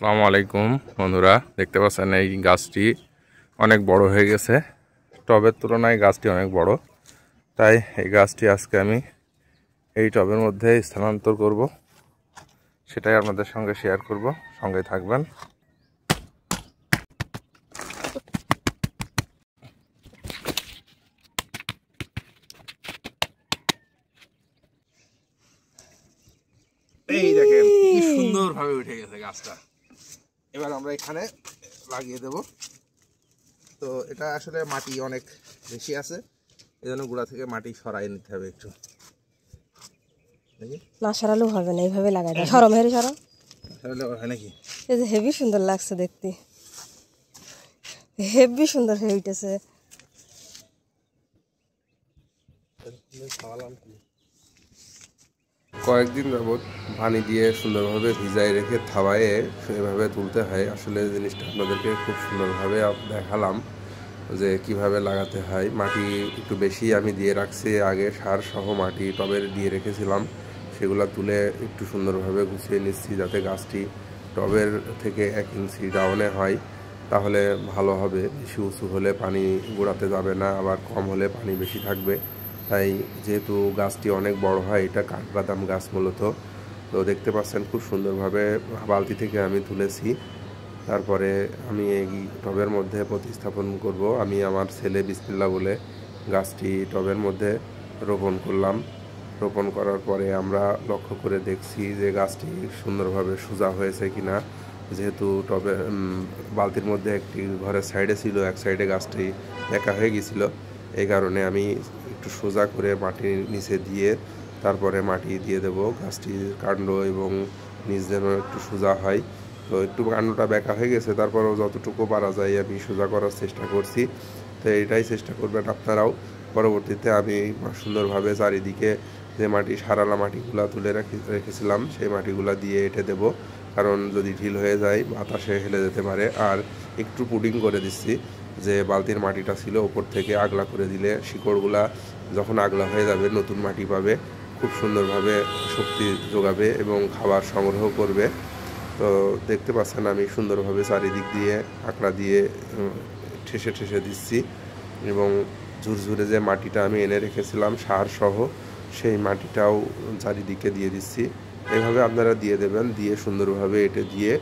আসসালামু আলাইকুম বন্ধুরা, দেখতে পাচ্ছেন এই গাছটি অনেক বড় হয়ে গেছে। টবের তুলনায় গাছটি অনেক বড়, তাই এই গাছটি আজকে আমি এই টবের মধ্যে স্থানান্তর করব, সেটাই আপনাদের সঙ্গে শেয়ার করব। সঙ্গে থাকবেন। এই দেখেন কি সুন্দরভাবে উঠে গেছে গাছটা। এবার আমরা এখানে লাগিয়ে দেব। তো এটা আসলে মাটি অনেক বেশি আছে, এজন্য গোড়া থেকে মাটি সরাই নিতে হবে একটু। না সরালেও হবে না, এইভাবে লাগাই দাও। সরম হেরি সরম সরালে হয় নাকি? এই যে হেভি সুন্দর লাগছে দেখতে, হেভি সুন্দর হয়ে উঠেছে। কয়েকদিন যাবৎ পানি দিয়ে সুন্দরভাবে ভিজাই রেখে থাবায়ে এভাবে তুলতে হয়। আসলে জিনিসটা আপনাদেরকে খুব সুন্দরভাবে দেখালাম যে কিভাবে লাগাতে হয়। মাটি একটু বেশি আমি দিয়ে রাখছি, আগে সার সহ মাটি টবের দিয়ে রেখেছিলাম, সেগুলো তুলে একটু সুন্দরভাবে গুছিয়ে নিচ্ছি যাতে গাছটি টবের থেকে 1 ইঞ্চি ডাউনে হয়, তাহলে ভালো হবে। বেশি উঁচু হলে পানি গোড়াতে যাবে না, আবার কম হলে পানি বেশি থাকবে। তাই যেহেতু গাছটি অনেক বড় হয়, এটা কাঠবাদাম গাছ মূলত। তো দেখতে পাচ্ছেন খুব সুন্দরভাবে বালতি থেকে আমি তুলেছি। তারপরে আমি এই টবের মধ্যে প্রতিস্থাপন করব। আমি আমার ছেলে বিসমিল্লাহ বলে গাছটি টবের মধ্যে রোপণ করলাম। রোপণ করার পরে আমরা লক্ষ্য করে দেখছি যে গাছটি সুন্দরভাবে সোজা হয়েছে কিনা। যেহেতু টবে বালতির মধ্যে একটি ঘরের সাইডে ছিল, এক সাইডে গাছটি একা হয়ে গিয়েছিল, এই কারণে আমি একটু সোজা করে মাটির নিচে দিয়ে তারপরে মাটি দিয়ে দেব। গাছটির কাণ্ড এবং নিচ যেন একটু সোজা হয়। তো একটু কাণ্ডটা বেঁকা হয়ে গেছে, তারপরেও যতটুকু পারা যায় আমি সোজা করার চেষ্টা করছি। তো এটাই চেষ্টা করবেন আপনারাও। পরবর্তীতে আমি সুন্দরভাবে চারিদিকে যে মাটি সারালা মাটিগুলা তুলে রেখেছিলাম সেই মাটিগুলা দিয়ে এঁটে দেব, কারণ যদি ঢিল হয়ে যায় বাতাসে হেলে যেতে পারে। আর একটু পুডিং করে দিচ্ছি, যে বালতির মাটিটা ছিল ওপর থেকে আগলা করে দিলে শিকড়গুলা যখন আগলা হয়ে যাবে নতুন মাটি পাবে, খুব সুন্দরভাবে শক্তি যোগাবে এবং খাবার সংগ্রহ করবে। তো দেখতে পাচ্ছেন আমি সুন্দরভাবে চারিদিক দিয়ে আঁকড়া দিয়ে ঠেসে ঠেসে দিচ্ছি, এবং ঝুরঝুরে যে মাটিটা আমি এনে রেখেছিলাম সার সহ সেই মাটিটাও চারিদিকে দিয়ে দিচ্ছি। এভাবে আপনারা দিয়ে দেবেন, দিয়ে সুন্দরভাবে এঁটে দিয়ে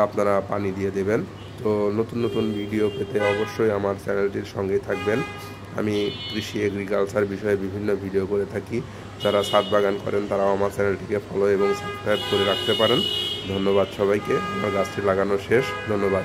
আপনারা পানি দিয়ে দেবেন। তো নতুন নতুন ভিডিও পেতে অবশ্যই আমার চ্যানেলটির সঙ্গেই থাকবেন। আমি কৃষি এগ্রিকালচার বিষয়ে বিভিন্ন ভিডিও করে থাকি। যারা ছাদ বাগান করেন তারাও আমার চ্যানেলটিকে ফলো এবং সাবস্ক্রাইব করে রাখতে পারেন। ধন্যবাদ সবাইকে। আমার গাছটি লাগানো শেষ। ধন্যবাদ।